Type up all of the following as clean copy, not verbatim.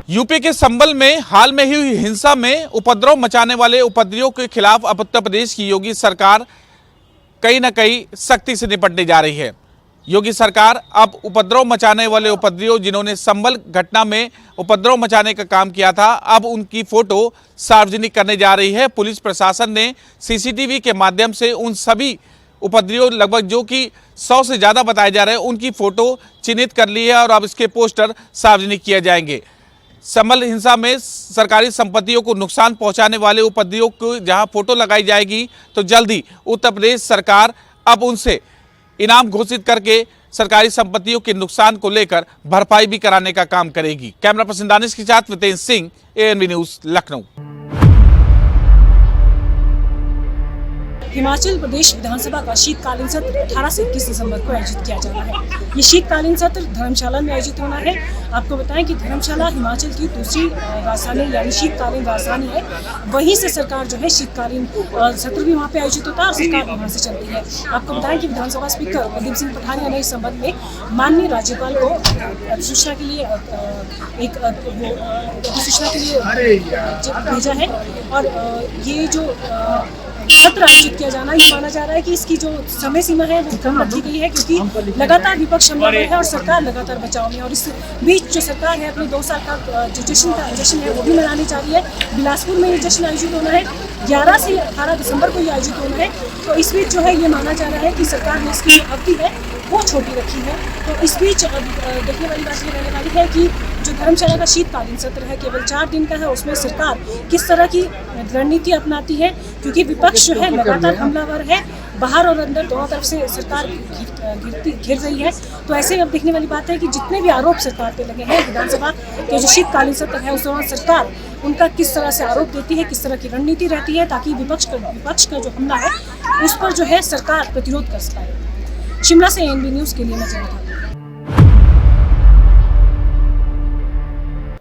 UP के संभल में हाल में ही हुई हिंसा में उपद्रव मचाने वाले उपद्रवियों के खिलाफ अब उत्तर प्रदेश की योगी सरकार कहीं न कहीं सख्ती से निपटने जा रही है। योगी सरकार अब उपद्रव मचाने वाले उपद्रवियों जिन्होंने संभल घटना में उपद्रव मचाने का काम किया था, अब उनकी फोटो सार्वजनिक करने जा रही है। पुलिस प्रशासन ने सीसीटीवी के माध्यम से उन सभी उपद्रवियों लगभग जो कि 100 से ज़्यादा बताए जा रहे हैं उनकी फोटो चिन्हित कर ली है और अब इसके पोस्टर सार्वजनिक किए जाएंगे। संभल हिंसा में सरकारी संपत्तियों को नुकसान पहुंचाने वाले उपद्रवियों को जहां फोटो लगाई जाएगी तो जल्दी उत्तर प्रदेश सरकार अब उनसे इनाम घोषित करके सरकारी संपत्तियों के नुकसान को लेकर भरपाई भी कराने का काम करेगी। कैमरा पर्सन दानिश के साथ वितेंद्र सिंह, ANB न्यूज, लखनऊ। हिमाचल प्रदेश विधानसभा का शीतकालीन सत्र 18 से 21 दिसंबर को आयोजित किया जाना है। ये शीतकालीन सत्र धर्मशाला में आयोजित होना है। आपको बताएं कि धर्मशाला हिमाचल की दूसरी राजधानी यानी शीतकालीन राजधानी है। वहीं से सरकार जो है शीतकालीन सत्र भी वहाँ पे आयोजित होता है और सरकार भी वहाँ से चलती है। आपको बताएं कि विधानसभा स्पीकर प्रदीप सिंह पठानिया ने इस संबंध में माननीय राज्यपाल को अधिसूचना के लिए भेजा है और ये जो सत्र आयोजित किया जाना ये माना जा रहा है कि इसकी जो समय सीमा है वो कम रखी गई है, क्योंकि लगातार विपक्ष हमला में है और सरकार लगातार बचाव में है। और इस बीच जो सरकार है अपने 2 साल का जो जश्न है वो भी मनाने जा रही है। बिलासपुर में ये जश्न आयोजित होना है, 11 से 18 दिसंबर को ये आयोजित होना है। तो इस बीच जो है ये माना जा रहा है कि सरकार ने इसकी जो अवधि है वो छोटी रखी है। तो इस बीच देखने वाली बात ये रहने वाली है कि जो धर्मशाला का शीतकालीन सत्र है केवल 4 दिन का है, उसमें सरकार किस तरह की रणनीति अपनाती है, क्योंकि विपक्ष जो है लगातार हमलावर है, बाहर और अंदर दोनों तरफ से सरकार घिर रही है। तो ऐसे में अब देखने वाली बात है कि जितने भी आरोप सरकार पे लगे हैं विधानसभा के जो शीतकालीन सत्र है उस दौरान सरकार उनका किस तरह से आरोप देती है, किस तरह की रणनीति रहती है, ताकि विपक्ष का जो हमला है उस पर जो है सरकार प्रतिरोध कर सके। शिमला से ANB न्यूज के लिए मैं जयंत।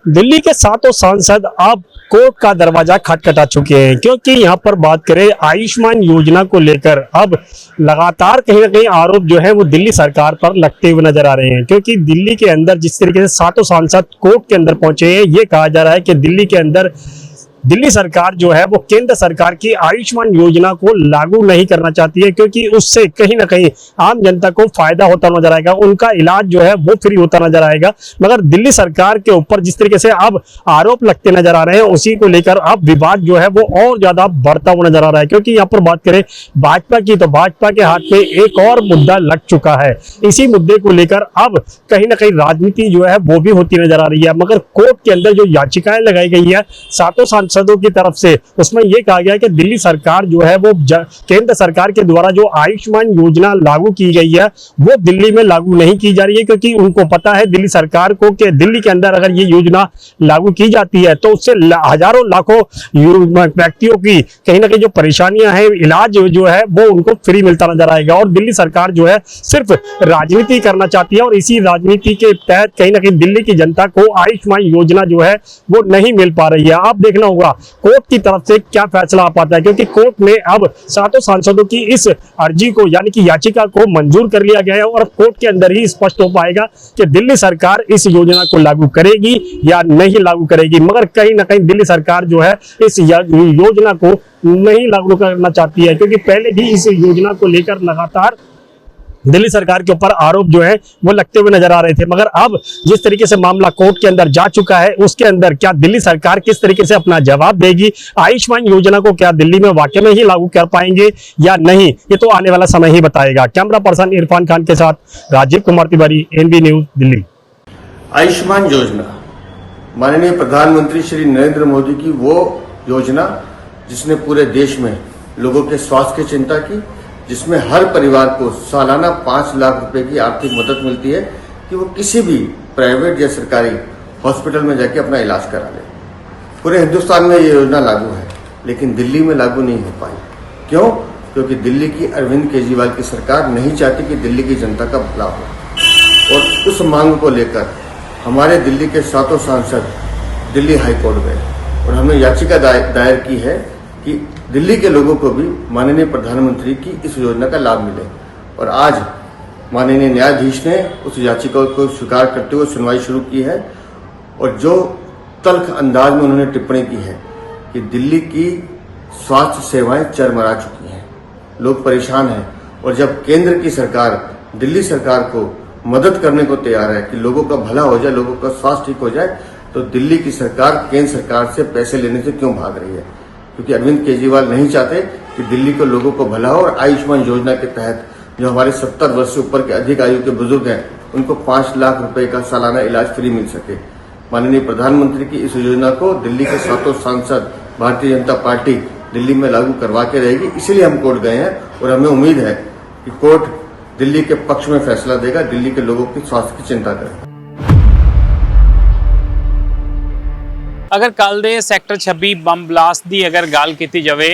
दिल्ली के 7 सांसद अब कोर्ट का दरवाजा खटखटा चुके हैं, क्योंकि यहाँ पर बात करें आयुष्मान योजना को लेकर अब लगातार कहीं ना कहीं आरोप जो है वो दिल्ली सरकार पर लगते हुए नजर आ रहे हैं। क्योंकि दिल्ली के अंदर जिस तरीके से 7 सांसद कोर्ट के अंदर पहुंचे हैं, ये कहा जा रहा है कि दिल्ली के अंदर दिल्ली सरकार जो है वो केंद्र सरकार की आयुष्मान योजना को लागू नहीं करना चाहती है, क्योंकि उससे कहीं ना कहीं आम जनता को फायदा होता नजर आएगा, उनका इलाज जो है वो फ्री होता नजर आएगा। मगर दिल्ली सरकार के ऊपर जिस तरीके से अब आरोप लगते नजर आ रहे हैं, उसी को लेकर अब विवाद जो है वो और ज्यादा बढ़ता हुआ नजर आ रहा है। क्योंकि यहाँ पर बात करें भाजपा की, तो भाजपा के हाथ में एक और मुद्दा लग चुका है। इसी मुद्दे को लेकर अब कहीं ना कहीं राजनीति जो है वो भी होती नजर आ रही है। मगर कोर्ट के अंदर जो याचिकाएं लगाई गई है 7 सांसदों की तरफ से, उसमें यह कहा गया कि दिल्ली सरकार जो है वो केंद्र सरकार के द्वारा जो आयुष्मान योजना लागू की गई है वो दिल्ली में लागू नहीं की जा रही है, क्योंकि उनको पता है दिल्ली सरकार को कि दिल्ली के अंदर अगर ये योजना लागू की जाती है तो उससे हजारों लाखों व्यक्तियों की कहीं ना कहीं जो परेशानियां हैं, इलाज जो है वो उनको फ्री मिलता नजर आएगा। और दिल्ली सरकार जो है सिर्फ राजनीति करना चाहती है और इसी राजनीति के तहत कहीं ना कहीं दिल्ली की जनता को आयुष्मान योजना जो है वो नहीं मिल पा रही है। अब देखना होगा कोर्ट की तरफ से क्या फैसला आ पाता है, क्योंकि कोर्ट में अब 7 सांसदों की इस अर्जी को यानी कि याचिका को मंजूर कर लिया गया है और कोर्ट के अंदर ही स्पष्ट हो पाएगा कि दिल्ली सरकार इस योजना को लागू करेगी या नहीं लागू करेगी। मगर कहीं ना कहीं दिल्ली सरकार जो है इस योजना को नहीं लागू करना चाहती है, क्योंकि पहले भी इस योजना को लेकर लगातार दिल्ली सरकार के ऊपर आरोप जो है वो लगते हुए नजर आ रहे थे। मगर अब जिस तरीके से मामला कोर्ट के अंदर जा चुका है, उसके अंदर क्या दिल्ली सरकार किस तरीके से अपना जवाब देगी, आयुष्मान योजना को क्या दिल्ली में वाकई में ही लागू कर पाएंगे या नहीं, ये तो आने वाला समय ही बताएगा। कैमरा पर्सन इरफान खान के साथ राजीव कुमार तिवारी, ANB न्यूज, दिल्ली। आयुष्मान योजना माननीय प्रधानमंत्री श्री नरेंद्र मोदी की वो योजना जिसने पूरे देश में लोगों के स्वास्थ्य की चिंता की, जिसमें हर परिवार को सालाना 5 लाख रुपए की आर्थिक मदद मिलती है कि वो किसी भी प्राइवेट या सरकारी हॉस्पिटल में जाके अपना इलाज करा ले। पूरे हिंदुस्तान में ये योजना लागू है, लेकिन दिल्ली में लागू नहीं हो पाई। क्यों? क्योंकि दिल्ली की अरविंद केजरीवाल की सरकार नहीं चाहती कि दिल्ली की जनता का भला हो। और उस मांग को लेकर हमारे दिल्ली के 7 सांसद दिल्ली हाईकोर्ट गए और हमने याचिका दायर की है कि दिल्ली के लोगों को भी माननीय प्रधानमंत्री की इस योजना का लाभ मिले। और आज माननीय न्यायाधीश ने उस याचिका को स्वीकार करते हुए सुनवाई शुरू की है और जो तल्ख अंदाज में उन्होंने टिप्पणी की है कि दिल्ली की स्वास्थ्य सेवाएं चरमरा चुकी हैं, लोग परेशान हैं। और जब केंद्र की सरकार दिल्ली सरकार को मदद करने को तैयार है कि लोगों का भला हो जाए, लोगों का स्वास्थ्य ठीक हो जाए, तो दिल्ली की सरकार केंद्र सरकार से पैसे लेने से क्यों भाग रही है? क्योंकि अरविंद केजरीवाल नहीं चाहते कि दिल्ली के लोगों को भला हो। और आयुष्मान योजना के तहत जो हमारे 70 वर्ष से ऊपर के अधिक आयु के बुजुर्ग हैं, उनको 5 लाख रुपए का सालाना इलाज फ्री मिल सके। माननीय प्रधानमंत्री की इस योजना को दिल्ली के 7 सांसद भारतीय जनता पार्टी दिल्ली में लागू करवा के रहेगी। इसीलिए हम कोर्ट गए हैं और हमें उम्मीद है कि कोर्ट दिल्ली के पक्ष में फैसला देगा, दिल्ली के लोगों की स्वास्थ्य की चिंता करेगा। अगर कल ਦੇ ਸੈਕਟਰ 26 ਬੰਬ ਬਲਾਸਟ ਦੀ ਅਗਰ ਗੱਲ ਕੀਤੀ ਜਾਵੇ,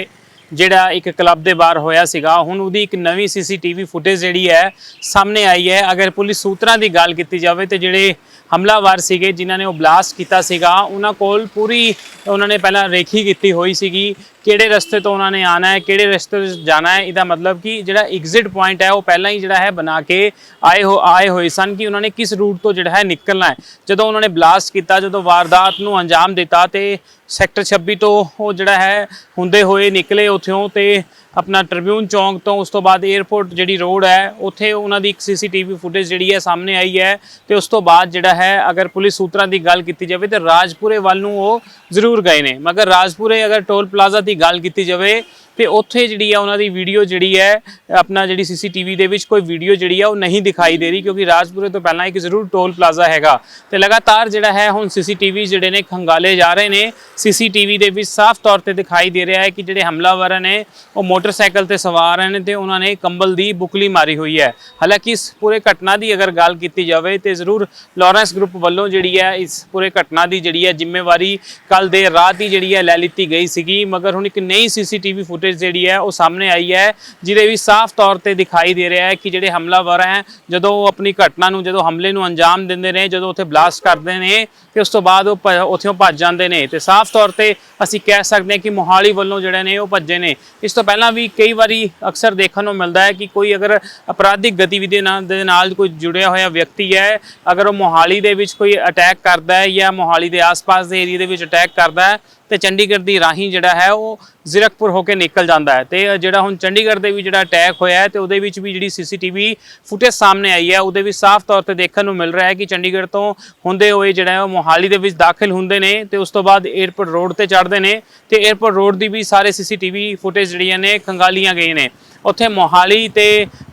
ਜਿਹੜਾ ਇੱਕ ਕਲੱਬ ਦੇ ਬਾਹਰ ਹੋਇਆ ਸੀਗਾ, ਹੁਣ ਉਹਦੀ ਇੱਕ ਨਵੀਂ ਸੀਸੀਟੀਵੀ ਫੁਟੇਜ ਜਿਹੜੀ ਹੈ ਸਾਹਮਣੇ ਆਈ ਹੈ। ਅਗਰ ਪੁਲਿਸ ਸੂਤਰਾਂ ਦੀ ਗੱਲ ਕੀਤੀ ਜਾਵੇ ਤੇ ਜਿਹੜੇ ਹਮਲਾਵਰ ਸੀਗੇ ਜਿਨ੍ਹਾਂ ਨੇ ਉਹ ਬਲਾਸਟ ਕੀਤਾ ਸੀਗਾ, ਉਹਨਾਂ ਕੋਲ ਪੂਰੀ ਉਹਨਾਂ ਨੇ ਪਹਿਲਾਂ ਰੇਖੀ ਕੀਤੀ ਹੋਈ ਸੀਗੀ, ਕਿਹੜੇ ਰਸਤੇ ਤੋਂ ਉਹਨਾਂ ਨੇ ਆਣਾ ਹੈ, ਕਿਹੜੇ ਰਸਤੇ ਤੋਂ ਜਾਣਾ ਹੈ। ਇਹਦਾ ਮਤਲਬ ਕਿ ਜਿਹੜਾ ਐਗਜ਼ਿਟ ਪੁਆਇੰਟ ਹੈ ਉਹ ਪਹਿਲਾਂ ਹੀ ਜਿਹੜਾ ਹੈ ਬਣਾ ਕੇ ਆਏ ਹੋਏ ਸਨ ਕਿ ਉਹਨਾਂ ਨੇ ਕਿਸ ਰੂਟ ਤੋਂ ਜਿਹੜਾ ਹੈ ਨਿਕਲਣਾ ਹੈ। ਜਦੋਂ ਉਹਨਾਂ ਨੇ ਬਲਾਸਟ ਕੀਤਾ, ਜਦੋਂ ਵਾਰਦਾਤ ਨੂੰ ਅੰਜਾਮ ਦਿੱਤਾ ਤੇ ਸੈਕਟਰ 26 ਤੋਂ ਉਹ ਜਿਹੜਾ ਹੈ ਹੁੰਦੇ ਹੋਏ ਨਿਕਲੇ ਉੱਥੋਂ ਤੇ अपना ट्रिब्यून चौंक तो उस तो बाद एयरपोर्ट जी रोड है उत्थे उन्होंने एक CCTV फुटेज जी है सामने आई है। तो उस तो बाद जोड़ा है अगर पुलिस सूत्रों की गल की जाए तो राजपुरे वाल वो जरूर गए हैं, मगर राजपुरे अगर टोल प्लाजा की गल की जाए तो उत्थे जी है उन्होंने वीडियो जी है अपना जी CCTV के कोई वीडियो जी है वो नहीं दिखाई दे रही, क्योंकि राजपुरे तो पहला एक जरूर टोल प्लाजा हैगा। तो लगातार जोड़ा है हुण CCTV जोड़े ने खंगाले जा रहे हैं। CCTV के साफ तौर पर दिखाई दे रहा है कि जोड़े हमलावर ने वो मोटरसाइकिल से सवार हैं तो उन्होंने कंबल की बुकली मारी हुई है। हालांकि इस पूरे घटना की अगर गल की जाए तो जरूर लॉरेंस ग्रुप वालों जी है इस पूरे घटना की जी है जिम्मेवारी कल देर रात ही जी है लै ली गई सी, मगर हुण एक नई CCTV फुटेज जी है वो सामने आई है जिहदे भी साफ तौर पर दिखाई दे रहा है कि जोड़े हमलावर हैं जो अपनी घटना जो हमले नूं अंजाम देंदे ने, जो उत्थे ब्लास्ट करते हैं तो उस तो बाद उत्थों भज जाते हैं। तो साफ तौर पर असीं कह सकते हैं कि मोहाली वालों जोड़े ने वो भज्जे ने। इस तो पहला भी कई बारी अक्सर देखने को मिलता है कि कोई अगर अपराधिक गतिविधि दे नाल कोई जुड़िया होया व्यक्ति है, अगर वो मोहाली दे विच कोई अटैक करता है या मोहाली के आस पास के एरिए के अटैक करता है तो चंडीगढ़ की राही जोड़ा है वो जीरकपुर होकर निकल जाता है। तो जोड़ा हुण चंडीगढ़ के भी जो अटैक होया है तो वो भी जी CCTV फुटेज सामने आई है वो भी साफ तौर पर देखने को मिल रहा है कि चंडीगढ़ तो होंदे हुए जो मोहाली के दाखिल होंदे ने तो उस तो बाद एयरपोर्ट रोड पर चढ़ते हैं। तो एयरपोर्ट रोड की भी सारे CCTV फुटेज जी ने खंगालियाँ गई ने। उत्थे मोहाली ते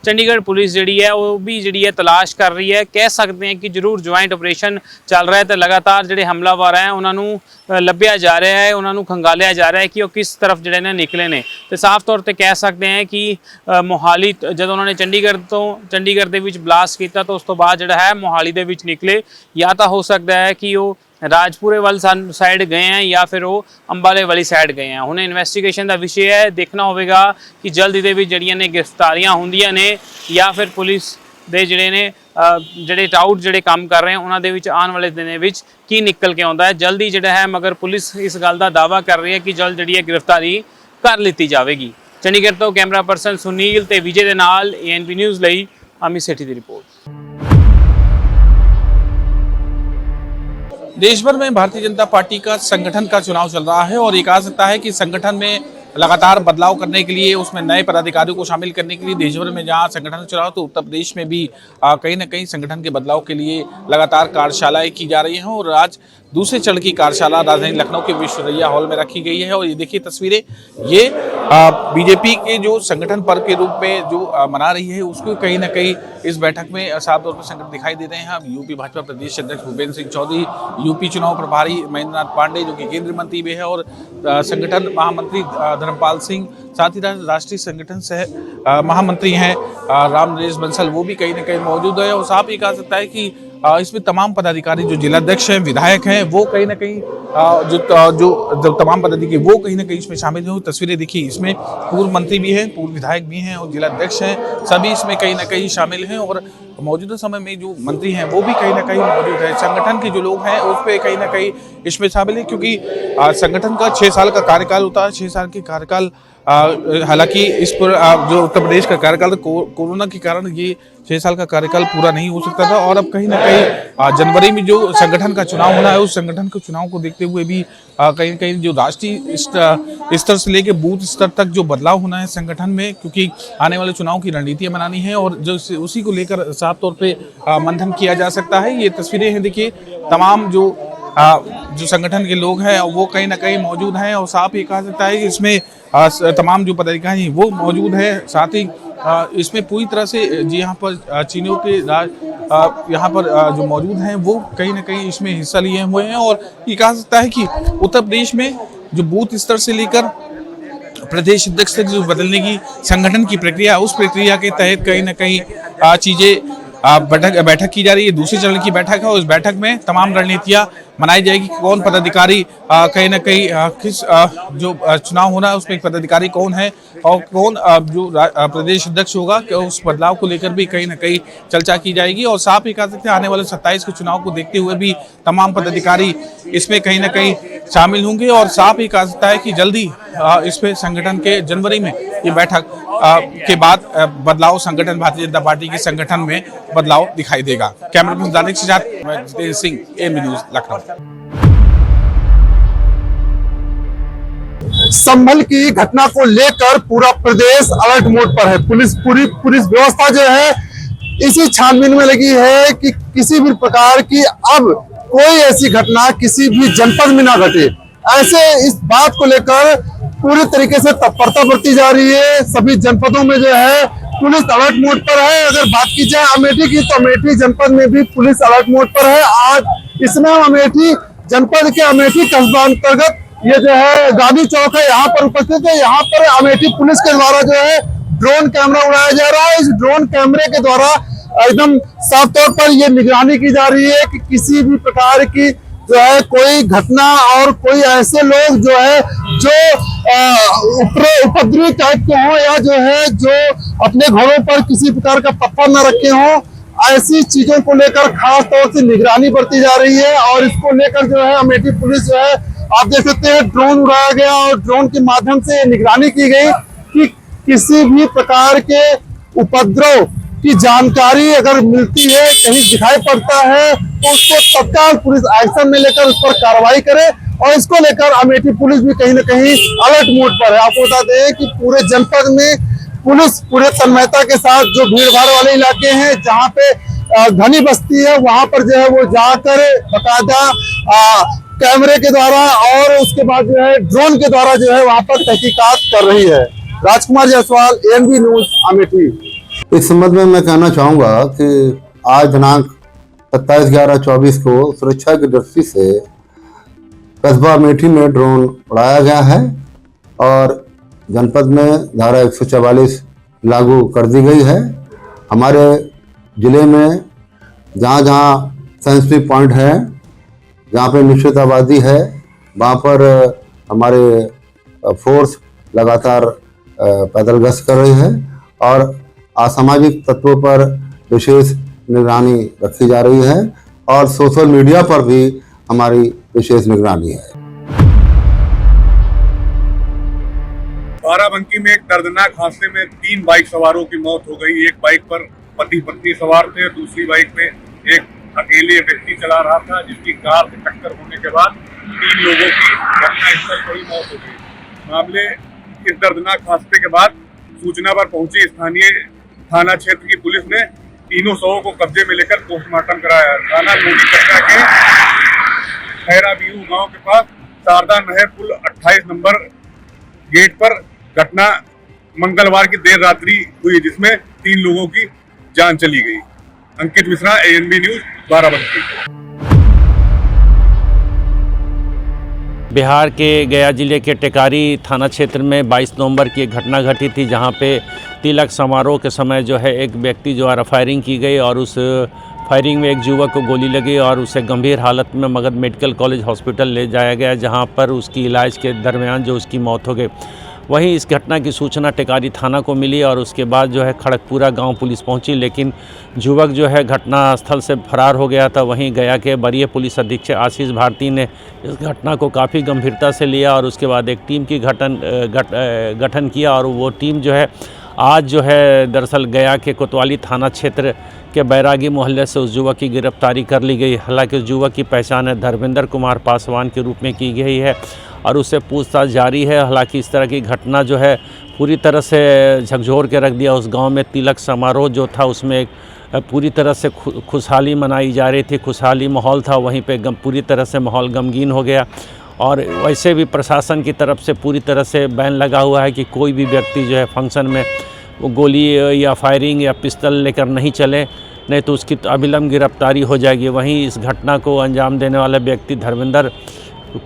चंडीगढ़ पुलिस जी है वो भी जी है तलाश कर रही है। कह सकते हैं कि जरूर ज्वाइंट ऑपरेशन चल रहा है तो लगातार जोड़े हमलावर हैं उन्होंने लभ्या जा रहा है, उन्होंने खंगालिया जा रहा है कि वो किस तरफ जोड़े ने निकले ने। तो साफ तौर पर कह सकते हैं कि मोहाली जो उन्होंने चंडीगढ़ के ब्लास्ट किया तो उस तो बाद जोड़ा है मोहाली के निकले, या तो हो सकता है कि वो राजपुरे वाल साइड गए हैं या फिर वो अंबाले वाली साइड गए हैं। हुण इन्वेस्टिगेशन का विषय है, देखना होगा कि जल्द ही जड़ियाँ ने गिरफ्तारियां होंदियां ने या फिर पुलिस दे जिहड़े ने जिहड़े टाउट जिहड़े काम कर रहे हैं उन्होंने दे आने वाले दिनों में की निकल के आता है जल्द ही जिहड़ा है। मगर पुलिस इस गल का दावा कर रही है कि जल्द जिहड़ी गिरफ्तारी कर ली जाएगी। चंडीगढ़ तो कैमरा पर्सन सुनील ते विजय दे नाल ANP न्यूज़ लई अमित सेठी की रिपोर्ट। देश भर में भारतीय जनता पार्टी का संगठन का चुनाव चल रहा है और ये कहा सकता है कि संगठन में लगातार बदलाव करने के लिए, उसमें नए पदाधिकारियों को शामिल करने के लिए देश भर में जहां संगठन चुनाव तो उत्तर प्रदेश में भी कहीं ना कहीं संगठन के बदलाव के लिए लगातार कार्यशालाएं की जा रही हैं। और आज दूसरे चरण की कार्यशाला राजधानी लखनऊ के विश्वरैया हॉल में रखी गई है। और ये देखिए तस्वीरें, ये बीजेपी के जो संगठन पर्व के रूप में जो मना रही है उसको कहीं ना कहीं इस बैठक में साफ तौर पर संगठन दिखाई दे रहे हैं। अब यूपी भाजपा प्रदेश अध्यक्ष भूपेंद्र सिंह चौधरी, यूपी चुनाव प्रभारी महेंद्र नाथ पांडे जो कि केंद्रीय मंत्री भी है, और संगठन महामंत्री धर्मपाल सिंह, साथ ही राष्ट्रीय संगठन सह महामंत्री हैं राम नरेश बंसल, वो भी कहीं ना कहीं मौजूद है। और साफ ये कहा सकता है कि इसमें तमाम पदाधिकारी जो जिलाध्यक्ष हैं, विधायक हैं, वो कहीं ना कहीं जो तमाम पदाधिकारी वो कहीं ना कहीं इसमें शामिल हैं। तस्वीरें देखिए, इसमें पूर्व मंत्री भी हैं, पूर्व विधायक भी हैं और जिलाध्यक्ष हैं, सभी इसमें कहीं ना कहीं शामिल हैं। और मौजूदा समय में जो मंत्री हैं वो भी कहीं ना कहीं मौजूद है, संगठन के जो लोग हैं उस पर कहीं ना कहीं इसमें शामिल है, क्योंकि संगठन का 6 साल का कार्यकाल होता है। 6 साल के कार्यकाल, हालांकि इस पर जो उत्तर प्रदेश का कार्यकाल कोरोना के कारण ये 6 साल का कार्यकाल पूरा नहीं हो सकता था, और अब कहीं ना कहीं जनवरी में जो संगठन का चुनाव होना है उस संगठन के चुनाव को देखते हुए भी कहीं न कहीं जो राष्ट्रीय स्तर से लेकर बूथ स्तर तक जो बदलाव होना है संगठन में, क्योंकि आने वाले चुनाव की रणनीतियां बनानी है और जो उसी को लेकर साफ तौर पे मंथन किया जा सकता है। ये तस्वीरें हैं, देखिए तमाम जो संगठन के लोग हैं वो कहीं ना कहीं मौजूद हैं, और साफ ये कहा सकता है कि इसमें तमाम जो पदाधिकारी वो मौजूद है। साथ ही इसमें पूरी तरह से जी यहाँ पर चीनियों के यहाँ पर जो मौजूद हैं वो कहीं ना कहीं इसमें हिस्सा लिए हुए हैं, और ये कहा सकता है कि उत्तर प्रदेश में जो बूथ स्तर से लेकर प्रदेश अध्यक्ष तक जो बदलने की संगठन की प्रक्रिया, उस प्रक्रिया के तहत कहीं ना कहीं चीजें बैठक की जा रही है। दूसरे चरण की बैठक है, उस बैठक में तमाम रणनीतियां बनाई जाएगी। कौन पदाधिकारी कहीं ना कहीं किस जो चुनाव होना है उसमें पदाधिकारी कौन है और कौन जो प्रदेश अध्यक्ष होगा, उस बदलाव को लेकर भी कहीं ना कहीं चर्चा की जाएगी। और साफ ही कह सकते हैं आने वाले 27 के चुनाव को देखते हुए भी तमाम पदाधिकारी इसमें कहीं ना कहीं शामिल होंगे, और साफ ही कह सकता है कि जल्दी इसमें संगठन के जनवरी में ये बैठक के बाद बदलाव संगठन भारतीय जनता पार्टी के संगठन में बदलाव दिखाई देगा। कैमरा पर्सन दानिक के साथ मैं जितेंद्र सिंह, एएनबी न्यूज़ लखनऊ। संभल की घटना को लेकर पूरा प्रदेश अलर्ट मोड पर है। पुलिस व्यवस्था जो है इसी छानबीन में लगी है कि किसी भी प्रकार की अब कोई ऐसी घटना किसी भी जनपद में ना घटे। ऐसे इस बात को लेकर पूरी तरीके से तत्परता बरती जा रही है। सभी जनपदों में जो है पुलिस अलर्ट मोड पर है। अगर बात की जाए अमेठी की, तो अमेठी जनपद में भी पुलिस अलर्ट मोड पर है। आज इसमें अमेठी जनपद के अमेठी कस्बा अंतर्गत ये जो है गांधी चौक है, यहाँ पर उपस्थित है। यहाँ पर अमेठी पुलिस के द्वारा जो है ड्रोन कैमरा उड़ाया जा रहा है। इस ड्रोन कैमरे के द्वारा एकदम साफ तौर पर ये निगरानी की जा रही है कि किसी भी प्रकार की जो है कोई घटना और कोई ऐसे लोग जो है जो उपद्रवी टाइप के हों या जो है जो अपने घरों पर किसी प्रकार का पत्थर न रखे हों, ऐसी चीजों को लेकर खास तौर से निगरानी बरती जा रही है। और इसको लेकर जो है अमेठी पुलिस जो है आप देख सकते हैं ड्रोन उड़ाया गया और ड्रोन के माध्यम से निगरानी की गई कि किसी भी प्रकार के उपद्रव की जानकारी अगर मिलती है, कहीं दिखाई पड़ता है, तो उसको तत्काल पुलिस एक्शन में लेकर उस पर कार्रवाई करे। और इसको लेकर अमेठी पुलिस भी कहीं ना कहीं अलर्ट मोड पर है। आपको बता दें कि पूरे जनपद में पुलिस पूरे तन्मयता के साथ जो भीड़ भाड़ वाले इलाके हैं, जहाँ पे घनी बस्ती है, वहां पर जो है वो जाकर बाकायदा कैमरे के द्वारा और उसके बाद जो है ड्रोन के द्वारा जो है वहां पर तहकीकात कर रही है। राजकुमार जायसवाल, एएनबी न्यूज, अमेठी। इस संबंध में मैं कहना चाहूंगा कि आज दिनांक 27/11/24 को सुरक्षा की दृष्टि से कस्बा अमेठी में ड्रोन उड़ाया गया है और जनपद में धारा 144 लागू कर दी गई है। हमारे जिले में जहाँ जहाँ सेंसिटिव पॉइंट है, जहाँ पे निश्चित आबादी है, वहाँ पर हमारे फोर्स लगातार पैदल गश्त कर रही है और असामाजिक तत्वों पर विशेष निगरानी रखी जा रही है और सोशल मीडिया पर भी हमारी विशेष निगरानी है। बाराबंकी में एक दर्दनाक हादसे में 3 बाइक सवारों की मौत हो गई। एक बाइक पर पति पत्नी सवार थे, दूसरी बाइक में एक अकेले व्यक्ति चला रहा था, जिसकी कार से टक्कर होने के बाद 3 लोगों की घटनास्थल पर ही मौत हो गई। मामले इस दर्दनाक हादसे के बाद सूचना पर पहुंची स्थानीय थाना क्षेत्र की पुलिस ने तीनों शवों को कब्जे में लेकर पोस्टमार्टम कराया। थाना मोदी चक्का के खैरा बीहू गांव के पास शारदा नहर पुल 28 नंबर गेट पर घटना मंगलवार की देर रात्रि हुई, जिसमें 3 लोगों की जान चली गई। अंकित मिश्रा, एएनबी न्यूज, बाराबंकी। बिहार के गया जिले के टेकारी थाना क्षेत्र में 22 नवंबर की एक घटना घटी थी, जहां पे तिलक समारोह के समय जो है एक व्यक्ति जो है फायरिंग की गई और उस फायरिंग में एक युवक को गोली लगी और उसे गंभीर हालत में मगध मेडिकल कॉलेज हॉस्पिटल ले जाया गया, जहां पर उसकी इलाज के दरमियान जो उसकी मौत हो गई। वहीं इस घटना की सूचना टेकारी थाना को मिली और उसके बाद जो है खड़गपुरा गांव पुलिस पहुंची, लेकिन युवक जो है घटना स्थल से फरार हो गया था। वहीं गया के वरीय पुलिस अधीक्षक आशीष भारती ने इस घटना को काफ़ी गंभीरता से लिया और उसके बाद एक टीम की गठन किया और वो टीम जो है आज जो है दरअसल गया के कोतवाली थाना क्षेत्र के बैरागी मोहल्ले से उस युवक की गिरफ्तारी कर ली गई। हालांकि उस युवक की पहचान धर्मेंद्र कुमार पासवान के रूप में की गई है और उससे पूछताछ जारी है। हालांकि इस तरह की घटना जो है पूरी तरह से झकझोर के रख दिया। उस गांव में तिलक समारोह जो था उसमें एक पूरी तरह से खुशहाली मनाई जा रही थी, खुशहाली माहौल था, वहीं पे पूरी तरह से माहौल गमगीन हो गया। और वैसे भी प्रशासन की तरफ से पूरी तरह से बैन लगा हुआ है कि कोई भी व्यक्ति जो है फंक्शन में वो गोली या फायरिंग या पिस्तौल लेकर नहीं चले, नहीं तो उसकी अविलंब गिरफ्तारी हो जाएगी। वहीं इस घटना को अंजाम देने वाला व्यक्ति धर्मेंद्र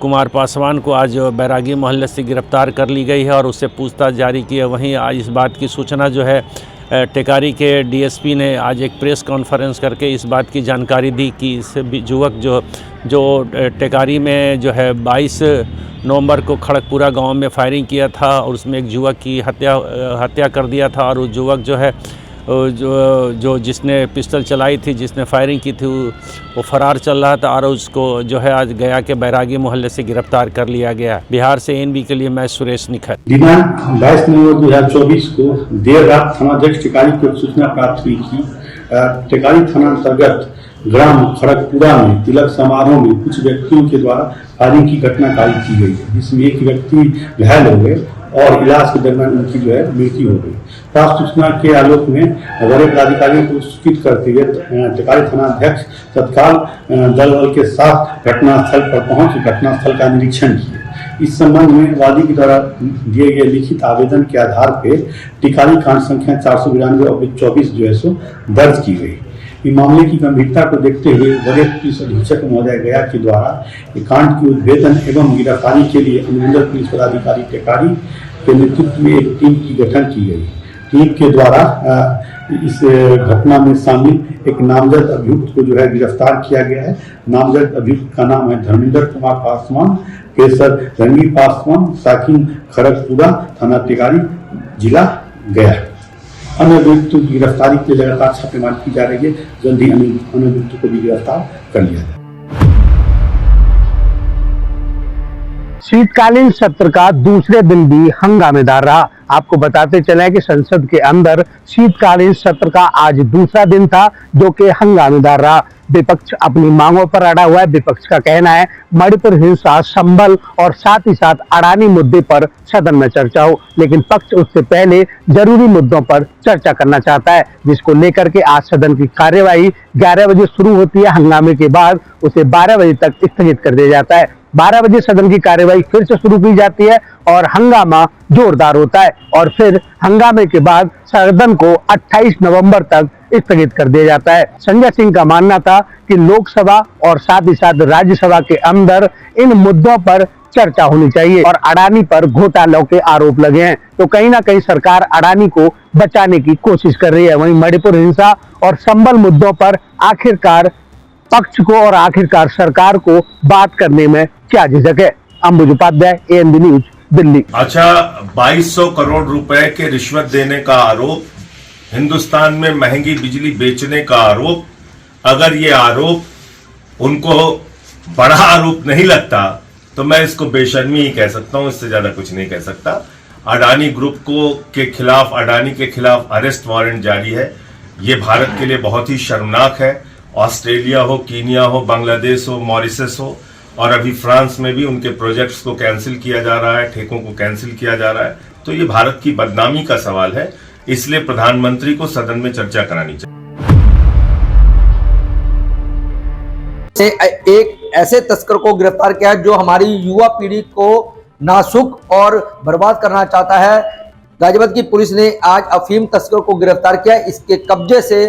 कुमार पासवान को आज बैरागी मोहल्ले से गिरफ्तार कर ली गई है और उससे पूछताछ जारी की है। वहीं आज इस बात की सूचना जो है टेकारी के डीएसपी ने आज एक प्रेस कॉन्फ्रेंस करके इस बात की जानकारी दी कि इस युवक जो टेकारी में जो है 22 नवंबर को खड़गपुरा गांव में फायरिंग किया था और उसमें एक युवक की हत्या कर दिया था और वो युवक जो है जो जिसने पिस्टल चलाई थी, जिसने फायरिंग की थी, वो फरार चल रहा था और उसको जो है आज गया के बैरागी मोहल्ले से गिरफ्तार कर लिया गया। बिहार से एनबी के लिए मैं सुरेश निखर। दिनांक 22 नवंबर 2024 को देर रात थानाध्यक्ष टेकारी को सूचना प्राप्त हुई कि टेकारी थाना अंतर्गत ग्राम खड़गपुरा में तिलक समारोह में कुछ व्यक्तियों के द्वारा फायरिंग की घटना कायम की गई है, जिसमें एक व्यक्ति घायल हो गए और इलाज के दरमियान उनकी जो है मृत्यु हो गई। प्राप्त सूचना के आलोक में वरीय पदाधिकारियों को सूचित करते हुए टेकारी थानाध्यक्ष तत्काल दल के साथ घटनास्थल पर पहुंच घटनास्थल का निरीक्षण किया। इस संबंध में वादी के द्वारा दिए गए लिखित आवेदन के आधार पर टिकारी कांड संख्या 492/24 जो है सो दर्ज की गई। इस मामले की गंभीरता को देखते हुए वरीय पुलिस अधीक्षक महोदय गया के द्वारा कांड की उद्भेदन एवं गिरफ्तारी के लिए अनुमंडल पुलिस पदाधिकारी टेकारी के नेतृत्व में एक टीम की गठन की गई। टीम के द्वारा इस घटना में शामिल एक नामजद अभियुक्त को जो है गिरफ्तार किया गया है। नामजद अभियुक्त का नाम है धर्मेंद्र कुमार पासवान, केसर रणवीर पासवान, साकिन खड़गपुरा, थाना टेकारी, जिला गया। अन्य अभियुक्तों की गिरफ्तारी के लिए लगातार छापेमारी की जा रही है। जल्द ही अन्य अभियुक्तों को भी गिरफ्तार कर लिया जाए। शीतकालीन सत्र का दूसरे दिन भी हंगामेदार रहा। आपको बताते चले कि संसद के अंदर शीतकालीन सत्र का आज दूसरा दिन था, जो कि हंगामेदार रहा। विपक्ष अपनी मांगों पर अड़ा हुआ है। विपक्ष का कहना है मणिपुर हिंसा, संबल और साथ ही साथ अडानी मुद्दे पर सदन में चर्चा हो, लेकिन पक्ष उससे पहले जरूरी मुद्दों पर चर्चा करना चाहता है, जिसको लेकर के आज सदन की कार्यवाही 11 बजे शुरू होती है। हंगामे के बाद उसे 12 बजे तक स्थगित कर दिया जाता है। 12 बजे सदन की कार्यवाही फिर से शुरू की जाती है और हंगामा जोरदार होता है और फिर हंगामे के बाद सदन को 28 नवंबर तक स्थगित कर दिया जाता है। संजय सिंह का मानना था कि लोकसभा और साथ ही साथ राज्यसभा के अंदर इन मुद्दों पर चर्चा होनी चाहिए और अडानी पर घोटालों के आरोप लगे हैं, तो कहीं ना कहीं सरकार अडानी को बचाने की कोशिश कर रही है। वहीं मणिपुर हिंसा और संबल मुद्दों पर आखिरकार पक्ष को और आखिरकार सरकार को बात करने में क्या झिझक है। अंबुज उपाध्याय, एएनबी न्यूज, दिल्ली। अच्छा, 2200 करोड़ रुपए के रिश्वत देने का आरोप, हिंदुस्तान में महंगी बिजली बेचने का आरोप, अगर ये आरोप उनको बड़ा आरोप नहीं लगता तो मैं इसको बेशर्मी ही कह सकता हूं, इससे ज्यादा कुछ नहीं कह सकता। अडानी ग्रुप के खिलाफ, अडानी के खिलाफ अरेस्ट वारंट जारी है। ये भारत के लिए बहुत ही शर्मनाक है। ऑस्ट्रेलिया हो, कीनिया हो, बांग्लादेश हो, मॉरिशस हो और अभी फ्रांस में भी उनके प्रोजेक्ट्स को कैंसिल किया जा रहा है, ठेकों को कैंसिल किया जा रहा है। तो ये भारत की बदनामी का सवाल है, इसलिए प्रधानमंत्री को सदन में चर्चा करानी चाहिए। एक ऐसे तस्कर को गिरफ्तार किया है जो हमारी युवा पीढ़ी को नासुक और बर्बाद करना चाहता है। गाजियाबाद की पुलिस ने आज अफीम तस्कर को गिरफ्तार किया। इसके कब्जे से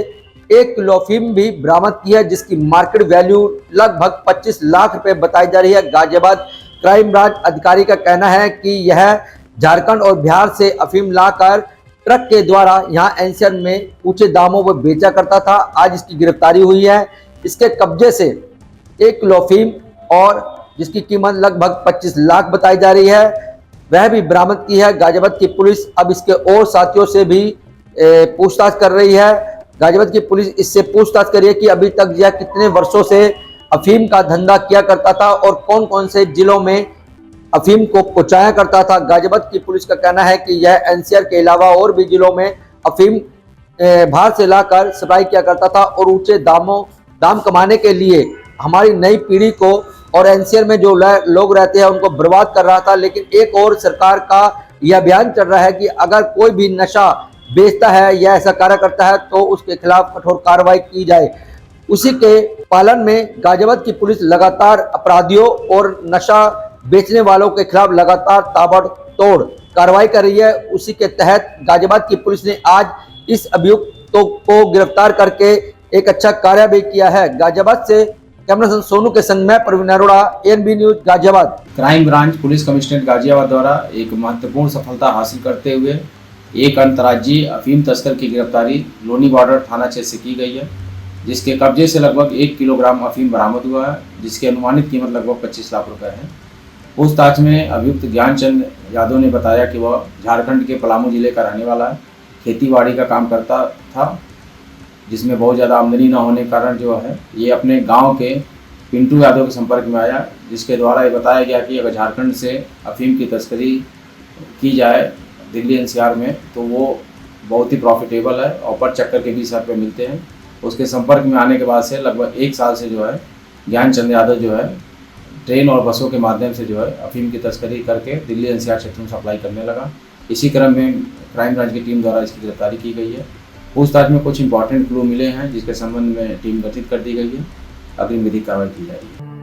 1 किलो अफीम भी बरामद की है, जिसकी मार्केट वैल्यू लगभग 25 लाख रुपए बताई जा रही है। गाजियाबाद क्राइम ब्रांच अधिकारी का कहना है कि यह झारखंड और बिहार से अफीम लाकर ट्रक के द्वारा यहां एनसीआर में ऊंचे दामों पर बेचा करता था। आज इसकी गिरफ्तारी हुई है। इसके कब्जे से 1 किलो अफीम और जिसकी कीमत लगभग 25 लाख बताई जा रही है। वह भी बरामद की है। गाजियाबाद की पुलिस अब इसके और साथियों से भी पूछताछ कर रही है। गाजियाबाद की पुलिस इससे पूछताछ कर रही है कि अभी तक यह कितने वर्षों से अफीम का धंधा किया करता था और कौन कौन से जिलों में अफीम को पहुंचाया करता था। गाजियाबाद की पुलिस का कहना है कि यह एनसीआर के अलावा और भी जिलों में अफीम बाहर से लाकर सप्लाई किया करता था और ऊंचे दाम कमाने के लिए हमारी नई पीढ़ी को और एनसीआर में जो लोग रहते हैं उनको बर्बाद कर रहा था। लेकिन एक और सरकार का यह अभियान चल रहा है कि अगर कोई भी नशा बेचता है या ऐसा कार्य करता है तो उसके खिलाफ कठोर कार्रवाई की जाए। उसी के पालन में गाजियाबाद की पुलिस लगातार अपराधियों और नशा बेचने वालों के खिलाफ लगातार ताबड़तोड़ कार्रवाई कर रही है। उसी के तहत गाजियाबाद की पुलिस ने आज इस अभियुक्तों को गिरफ्तार करके एक अच्छा कार्य भी किया है। गाजियाबाद से कैमरा पर्सन सोनू के संग में Praveen Arora, ANB news Ghaziabad. Crime branch police commissionerate Ghaziabad द्वारा एक महत्वपूर्ण सफलता हासिल करते हुए एक अंतर्राज्यीय अफीम तस्कर की गिरफ्तारी लोनी बॉर्डर थाना क्षेत्र से की गई है, जिसके कब्जे से लगभग 1 किलोग्राम अफीम बरामद हुआ है, जिसकी अनुमानित कीमत लगभग 25 लाख रुपए है। पूछताछ में अभियुक्त ज्ञानचंद यादव ने बताया कि वह झारखंड के पलामू जिले का रहने वाला है, खेतीबाड़ी का काम करता था, जिसमें बहुत ज़्यादा आमदनी न होने के कारण जो है ये अपने गांव के पिंटू यादव के संपर्क में आया, जिसके द्वारा ये बताया गया कि अगर झारखंड से अफीम की तस्करी की जाए दिल्ली एनसीआर में तो वो बहुत ही प्रॉफिटेबल है और पर चक्कर के 20 रुपये मिलते हैं। उसके संपर्क में आने के बाद से लगभग 1 साल से जो है ज्ञानचंद यादव जो है ट्रेन और बसों के माध्यम से जो है अफीम की तस्करी करके दिल्ली एनसीआर क्षेत्र में सप्लाई करने लगा। इसी क्रम में क्राइम ब्रांच की टीम द्वारा इसकी गिरफ्तारी की गई है। पूछताछ में कुछ इंपॉर्टेंट क्लू मिले हैं, जिसके संबंध में टीम गठित कर दी गई है। अग्रिम विधिक कार्रवाई की जाएगी।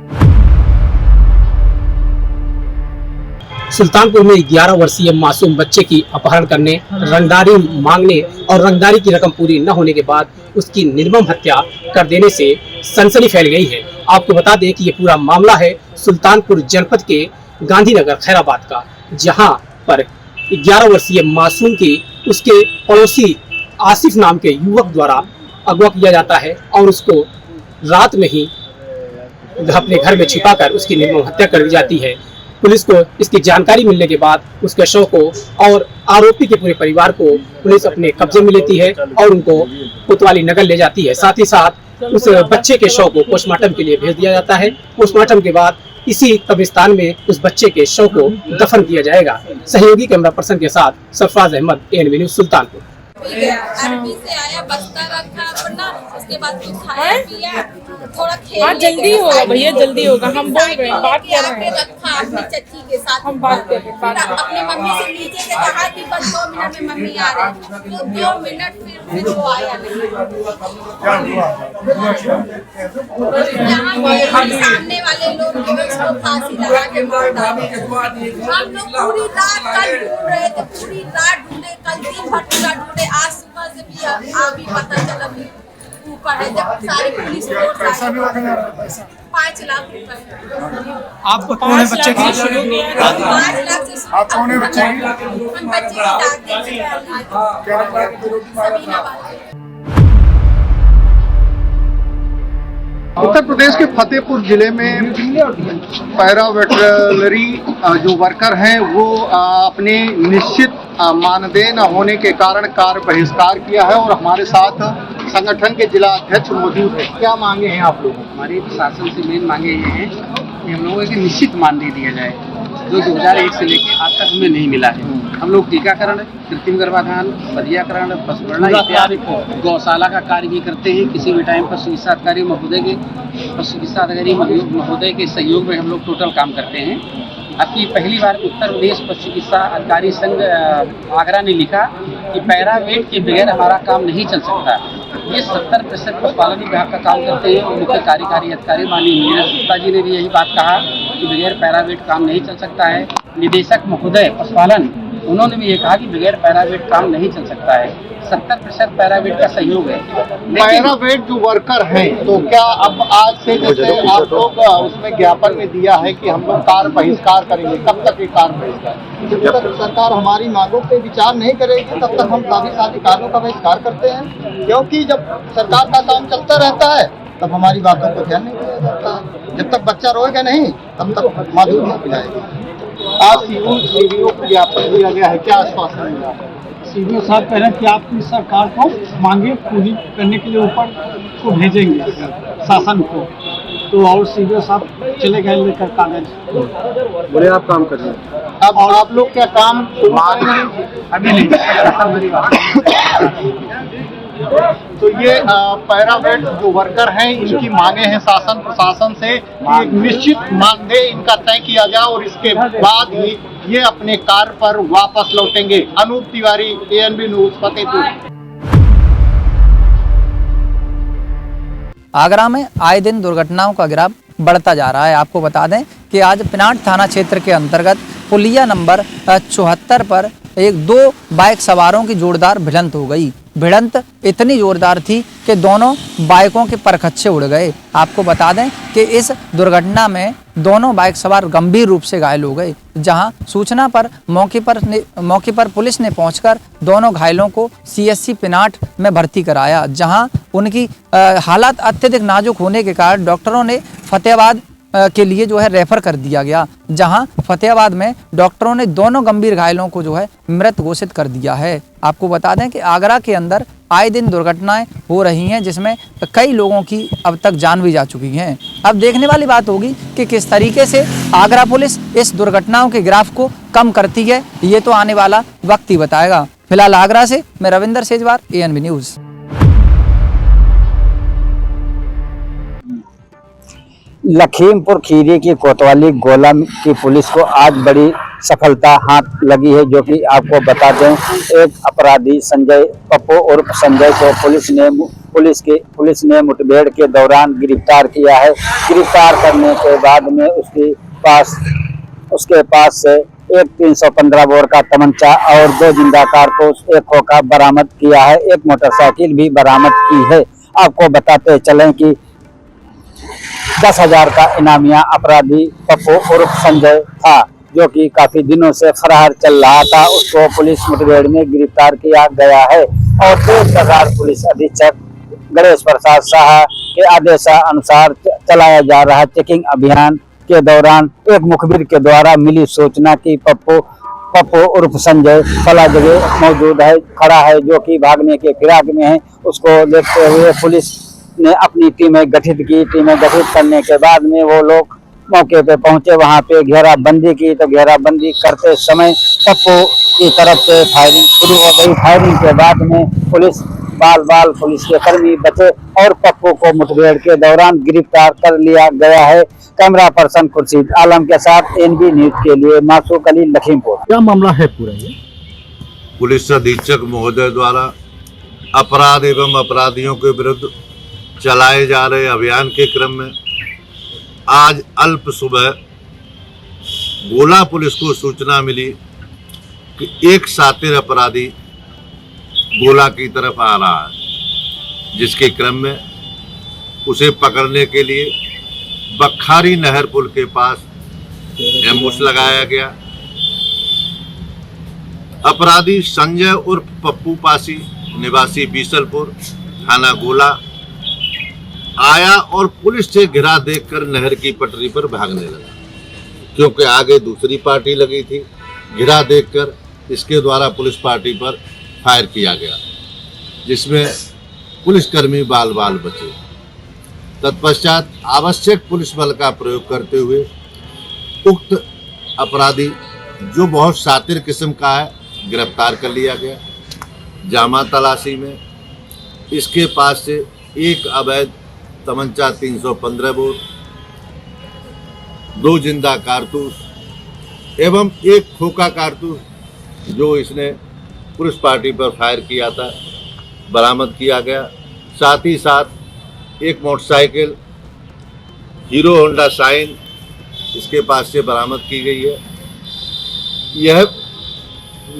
सुल्तानपुर में 11 वर्षीय मासूम बच्चे की अपहरण करने, रंगदारी मांगने और रंगदारी की रकम पूरी न होने के बाद उसकी निर्मम हत्या कर देने से सनसनी फैल गई है। आपको बता दें कि ये पूरा मामला है सुल्तानपुर जनपद के गांधीनगर खैराबाद का, जहां पर 11 वर्षीय मासूम की उसके पड़ोसी आसिफ नाम के युवक द्वारा अगवा किया जाता है और उसको रात में ही अपने घर में छिपाकर उसकी निर्मम हत्या कर दी जाती है। पुलिस को इसकी जानकारी मिलने के बाद उसके शव को और आरोपी के पूरे परिवार को पुलिस अपने कब्जे में लेती है और उनको कोतवाली नगर ले जाती है। साथ ही साथ उस बच्चे के शव को पोस्टमार्टम के लिए भेज दिया जाता है। पोस्टमार्टम के बाद इसी कब्रिस्तान में उस बच्चे के शव को दफन किया जाएगा। सहयोगी कैमरा पर्सन के साथ सरफराज अहमद, एएनबी न्यूज सुल्तानपुर। अरबी से आया, बस्ता रखा अपना, उसके बाद कुछ खाया पिया, थोड़ा खेल जल्दी होगा भैया, जल्दी होगा। हम बोल रहे हैं, बात कर रहे हैं। रखा अपनी चच्ची के साथ, हम बात कर रहे हैं। अपनी मम्मी से नीचे से कहा कि बस 2 मिनट में मम्मी आ रही है, तो 2 मिनट फिर वो आया नहीं। यहाँ सामने वाले लोग उसको फांसी लगा के मार डाले। हम लोग पूरी रात कल ढूंढ रहे थे, पूरी रात ढूंढे, कल दिन भर पूरा ढूंढे, आज सुबह से भी अभी पता चला ऊपर है। जब सारी पुलिस फोर्स आई, 5 लाख रुपए। आपको कौन है बच्चे की? 5 लाख से आप कौन है बच्चे की? हम बच्चे की दादी उत्तर प्रदेश के फतेहपुर जिले में पैरा वेटरनरी जो वर्कर हैं वो अपने निश्चित मानदेय न होने के कारण कार्य बहिष्कार किया है और हमारे साथ संगठन के जिला अध्यक्ष मौजूद है। क्या मांगे हैं आप लोग? हमारी प्रशासन से मेन मांगे ये हैं कि हम लोगों को निश्चित मानदेय दिया जाए, जो 2001 से लेकर आज तक हमें नहीं मिला है। हम लोग टीकाकरण, कृत्रिम गर्भाधान, बधियाकरण, पशुगणना इत्यादि गौशाला का कार्य भी करते हैं। किसी भी टाइम पशु चिकित्सा अधिकारी महोदय के सहयोग में हम लोग टोटल काम करते हैं। आपकी पहली बार उत्तर प्रदेश पशु चिकित्सा अधिकारी संघ आगरा ने लिखा कि पैरावेट के बगैर हमारा काम नहीं चल सकता। ये 70% पशुपालन विभाग का काम करते हैं। मुख्य कार्यकारी अधिकारी माननीय नीरज गुप्ता जी ने भी यही बात कहा कि बगैर पैरावेट काम नहीं चल सकता है। निदेशक महोदय पशुपालन, उन्होंने भी ये कहा कि बगैर पैरावेट काम नहीं चल सकता है। 70% पैरावेट का सहयोग है। पैरावेट जो वर्कर हैं, तो क्या अब आज से जैसे आप लोग उसमें ज्ञापन में दिया है कि हम लोग कार्य बहिष्कार करेंगे, कब तक ये कार्य बहिष्कार? जब तक सरकार हमारी मांगों पे विचार नहीं करेगी तब तक हम काफी सारे कार्यों का बहिष्कार करते हैं, क्योंकि जब सरकार का काम चलता रहता है तब हमारी बातों को ध्यान नहीं दिया जाता है। जब तक बच्चा रोएगा नहीं तब तक माधुर्य नहीं पिलाएगा। आज सीडीओ को ज्ञापन दिया गया है, क्या आश्वासन मिला? सीडीओ साहब कह रहे हैं कि आपकी सरकार को मांगे पूरी करने के लिए ऊपर को भेजेंगे शासन को, तो और सीडीओ साहब चले गए लेकर कागज, बोले आप काम कर रहे हैं। अब और आप लोग क्या काम अभी नहीं तो ये पैरावेट जो वर्कर हैं इनकी मांगे हैं शासन प्रशासन से कि एक निश्चित मानदेय इनका तय किया जाए और इसके बाद ही ये अपने कार्य पर वापस लौटेंगे। Anup Tiwari, ANB news, Fatehpur. आगरा में आए दिन दुर्घटनाओं का गिराफ बढ़ता जा रहा है। आपको बता दें कि आज पिनाट थाना क्षेत्र के अंतर्गत पुलिया नंबर 74 पर दो बाइक सवारों की जोरदार भिड़ंत हो गई। भिड़ंत इतनी जोरदार थी कि दोनों बाइकों के परखच्चे उड़ गए। आपको बता दें कि इस दुर्घटना में दोनों बाइक सवार गंभीर रूप से घायल हो गए, जहां सूचना पर मौके पर पुलिस ने पहुंचकर दोनों घायलों को CSC पिनाट में भर्ती कराया, जहां उनकी हालत अत्यधिक नाजुक होने के कारण डॉक्टरों ने फतेहाबाद के लिए जो है रेफर कर दिया गया, जहां फतेहाबाद में डॉक्टरों ने दोनों गंभीर घायलों को जो है मृत घोषित कर दिया है। आपको बता दें कि आगरा के अंदर आए दिन दुर्घटनाएं हो रही हैं, जिसमें कई लोगों की अब तक जान भी जा चुकी हैं। अब देखने वाली बात होगी कि किस तरीके से आगरा पुलिस इस दुर्घटनाओं के ग्राफ को कम करती है, ये तो आने वाला वक्त ही बताएगा। फिलहाल आगरा से मैं रविंदर सेजवार, ANB न्यूज। लखीमपुर खीरी की कोतवाली गोला की पुलिस को आज बड़ी सफलता हाथ लगी है, जो कि आपको बता दें एक अपराधी संजय पप्पू उर्फ संजय को पुलिस ने मुठभेड़ के दौरान गिरफ्तार किया है। गिरफ्तार करने के बाद में उसके पास से एक 315 बोर का तमंचा और 2 जिंदा कारतूस, एक खोखा बरामद किया है। एक मोटरसाइकिल भी बरामद की है। आपको बताते चलें कि 10,000 का इनामिया अपराधी पप्पू उर्फ संजय था, जो कि काफी दिनों से फरार चल रहा था। उसको पुलिस मुठभेड़ में गिरफ्तार किया गया है और तेज प्रसाद पुलिस अधीक्षक गणेश प्रसाद शाह के आदेशानुसार चलाया जा रहा चेकिंग अभियान के दौरान एक मुखबिर के द्वारा मिली सूचना की पप्पू उर्फ संजय फला जगह मौजूद है, खड़ा है, जो कि भागने के फिराक में है। उसको देखते हुए पुलिस ने अपनी टीमें गठित की। टीमें गठित करने के बाद में वो लोग मौके पे पहुंचे, वहां पे घेराबंदी की। तो घेराबंदी करते समय पप्पू की तरफ से फायरिंग शुरू हो गई। फायरिंग के बाद में पुलिस के कर्मी बचे और पप्पू को मुठभेड़ के दौरान गिरफ्तार कर लिया गया है। कैमरा पर्सन खुर्शीद आलम के साथ ANB न्यूज के लिए मासूक अली, लखीमपुर। क्या मामला है पूरा ये? पुलिस अधीक्षक महोदय द्वारा अपराध एवं अपराधियों के विरुद्ध चलाए जा रहे अभियान के क्रम में आज अल्प सुबह गोला पुलिस को सूचना मिली कि एक शातिर अपराधी गोला की तरफ आ रहा है, जिसके क्रम में उसे पकड़ने के लिए बखारी नहर पुल के पास एम्बुश लगाया गया। अपराधी संजय उर्फ पप्पू पासी निवासी बीसलपुर थाना गोला आया और पुलिस से घिरा देखकर नहर की पटरी पर भागने लगा, क्योंकि आगे दूसरी पार्टी लगी थी। घिरा देखकर इसके द्वारा पुलिस पार्टी पर फायर किया गया, जिसमें पुलिसकर्मी बाल बचे। तत्पश्चात आवश्यक पुलिस बल का प्रयोग करते हुए उक्त अपराधी, जो बहुत शातिर किस्म का है, गिरफ्तार कर लिया गया। जामा तलाशी में इसके पास से एक अवैध तमंचा 315 बोर, 2 जिंदा कारतूस एवं एक खोखा कारतूस जो इसने पुलिस पार्टी पर फायर किया था बरामद किया गया। साथ ही साथ एक मोटरसाइकिल हीरो होंडा शाइन इसके पास से बरामद की गई है। यह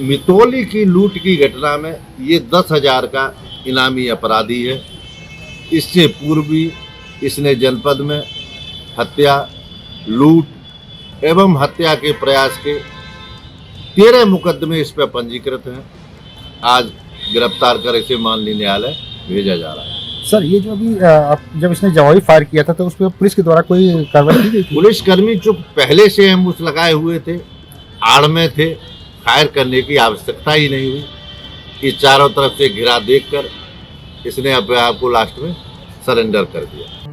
मितौली की लूट की घटना में ये 10,000 का इनामी अपराधी है। इससे पूर्व भी इसने जनपद में हत्या, लूट एवं हत्या के प्रयास के 13 मुकदमे इस पर पंजीकृत हैं। आज गिरफ्तार कर इसे माननीय न्यायालय भेजा जा रहा है। सर, ये जो अभी जब इसने जवाबी फायर किया था तो उस पर पुलिस के द्वारा कोई कार्रवाई की गई थी? पुलिसकर्मी जो पहले से एम्बुश लगाए हुए थे आड़ में थे, फायर करने की आवश्यकता ही नहीं हुई कि चारों तरफ से घिरा देखकर इसने अपने आप को लास्ट में सरेंडर कर दिया।